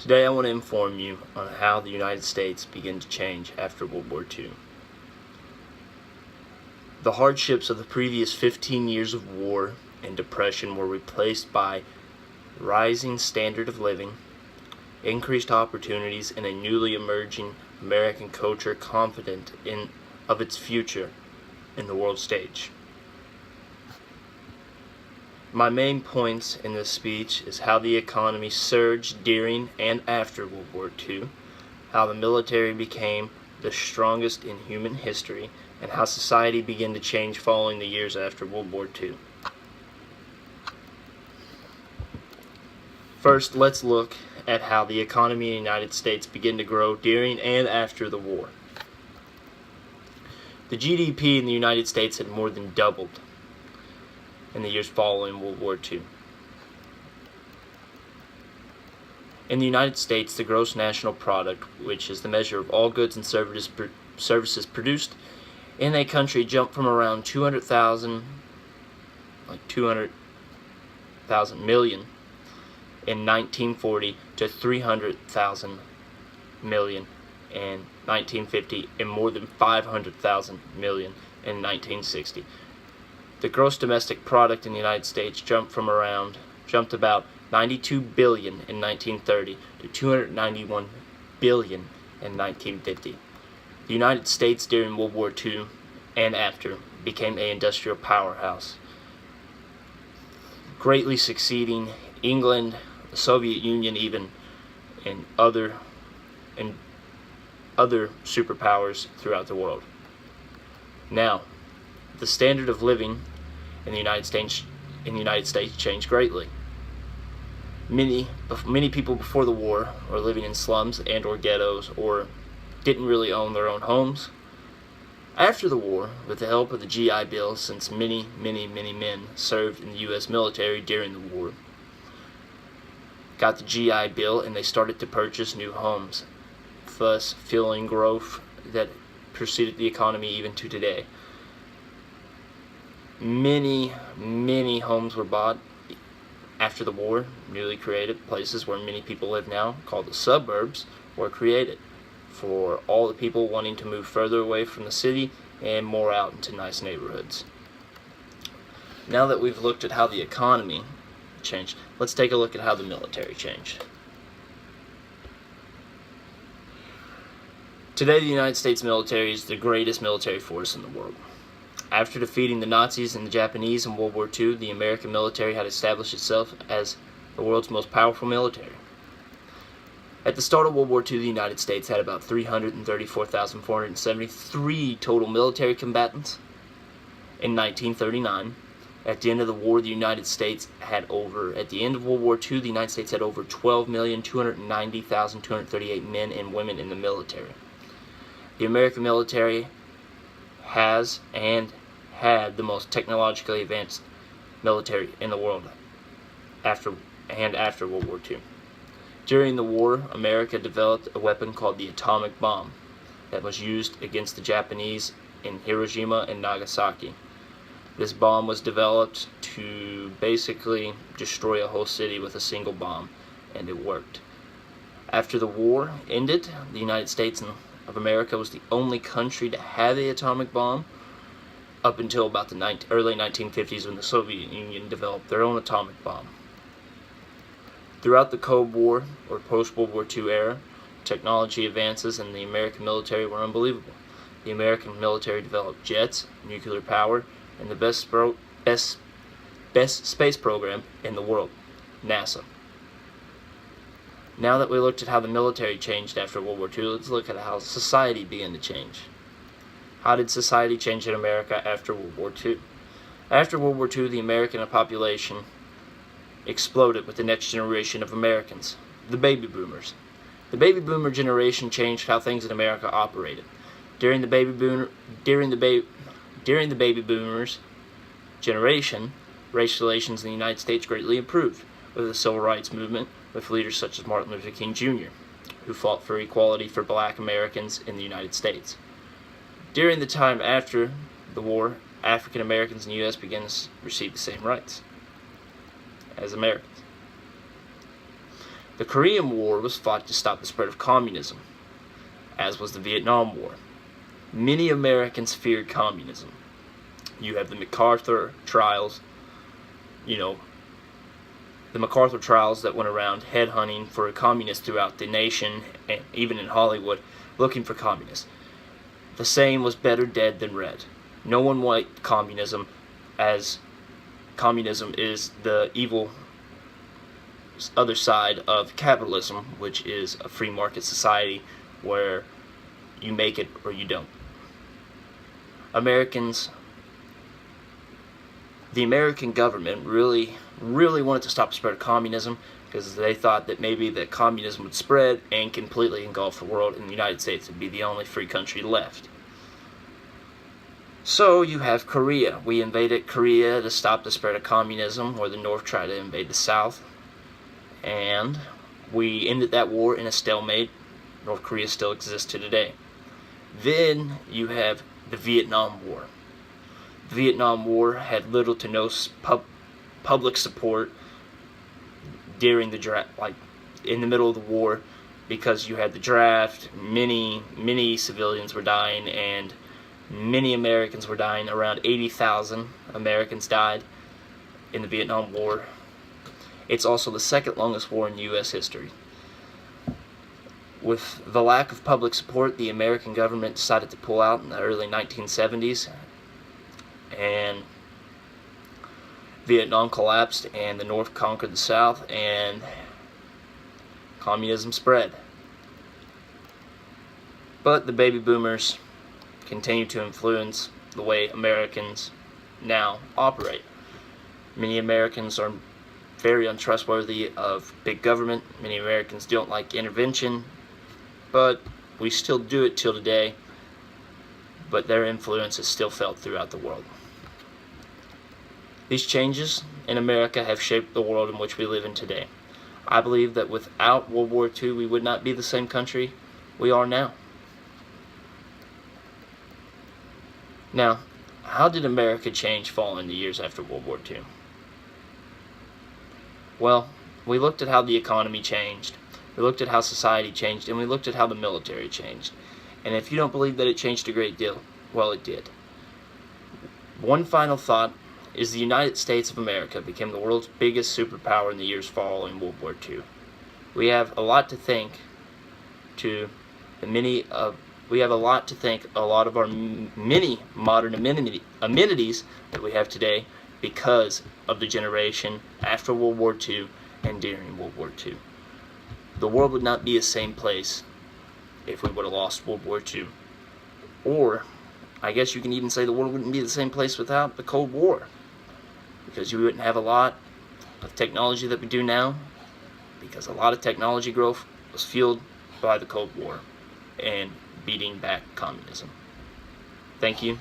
Today I want to inform you on how the United States began to change after World War II. The hardships of the previous 15 years of war and depression were replaced by rising standard of living, increased opportunities, and a newly emerging American culture confident of its future in the world stage. My main points in this speech is how the economy surged during and after World War II, how the military became the strongest in human history, and how society began to change following the years after World War II. First, let's look at how the economy in the United States began to grow during and after the war. The GDP in the United States had more than doubled in the years following World War II. In the United States, the gross national product, which is the measure of all goods and services produced in a country, jumped from around 200,000 million in 1940 to 300,000 million in 1950 and more than 500,000 million in 1960. The gross domestic product in the United States jumped about 92 billion in 1930 to 291 billion in 1950. The United States during World War II and after became an industrial powerhouse, greatly succeeding England, the Soviet Union even, and other superpowers throughout the world. Now, the standard of living in the United States changed greatly. Many people before the war were living in slums and or ghettos, or didn't really own their own homes. After the war, with the help of the GI Bill, since many men served in the U.S. military during the war, got the GI Bill and they started to purchase new homes, thus fueling growth that preceded the economy even to today. Many homes were bought after the war. Newly created places where many people live now, called the suburbs, were created for all the people wanting to move further away from the city and more out into nice neighborhoods. Now that we've looked at how the economy changed, let's take a look at how the military changed. Today, the United States military is the greatest military force in the world. After defeating the Nazis and the Japanese in World War II, the American military had established itself as the world's most powerful military. At the start of World War II, the United States had about 334,473 total military combatants. In 1939, at the end of the war, at the end of World War II, the United States had over 12,290,238 men and women in the military. The American military has and had the most technologically advanced military in the world after World War II. During the war, America developed a weapon called the atomic bomb that was used against the Japanese in Hiroshima and Nagasaki. This bomb was developed to basically destroy a whole city with a single bomb, and it worked. After the war ended, the United States of America was the only country to have the atomic bomb up until about the early 1950s, when the Soviet Union developed their own atomic bomb. Throughout the Cold War or post-World War II era, technology advances in the American military were unbelievable. The American military developed jets, nuclear power, and the best space program in the world, NASA. Now that we looked at how the military changed after World War II, let's look at how society began to change. How did society change in America after World War II? After World War II, the American population exploded with the next generation of Americans, the baby boomers. The baby boomer generation changed how things in America operated. During the baby boomers generation, race relations in the United States greatly improved with the civil rights movement, with leaders such as Martin Luther King Jr., who fought for equality for black Americans in the United States. During the time after the war, African Americans in the U.S. began to receive the same rights as Americans. The Korean War was fought to stop the spread of communism, as was the Vietnam War. Many Americans feared communism. You have the MacArthur trials, the MacArthur trials that went around headhunting for communists throughout the nation, and even in Hollywood, looking for communists. The saying was better dead than red. No one liked communism, as communism is the evil other side of capitalism, which is a free market society where you make it or you don't. The American government really wanted to stop the spread of communism because they thought that maybe that communism would spread and completely engulf the world, and the United States would be the only free country left. So you have Korea. We invaded Korea to stop the spread of communism, where the North tried to invade the South. And we ended that war in a stalemate. North Korea still exists to today. Then you have the Vietnam War. The Vietnam War had little to no public support during the draft, like in the middle of the war, because you had the draft. Many civilians were dying, and many Americans were dying. Around 80,000 Americans died in the Vietnam War. It's also the second longest war in U.S. history. With the lack of public support, the American government decided to pull out in the early 1970s, and Vietnam collapsed, and the North conquered the South, and communism spread. But the baby boomers continue to influence the way Americans now operate. Many Americans are very untrustworthy of big government. Many Americans don't like intervention, but we still do it till today. But their influence is still felt throughout the world. These changes in America have shaped the world in which we live in today. I believe that without World War II, we would not be the same country we are now. Now, how did America change following the years after World War II? Well, we looked at how the economy changed, we looked at how society changed, and we looked at how the military changed. And if you don't believe that it changed a great deal, well, it did. One final thought is the United States of America became the world's biggest superpower in the years following World War II. We have a lot to thank a lot of our many modern amenities that we have today because of the generation after World War II and during World War II. The world would not be the same place if we would have lost World War II. Or, I guess you can even say the world wouldn't be the same place without the Cold War, because you wouldn't have a lot of technology that we do now, because a lot of technology growth was fueled by the Cold War and beating back communism. Thank you.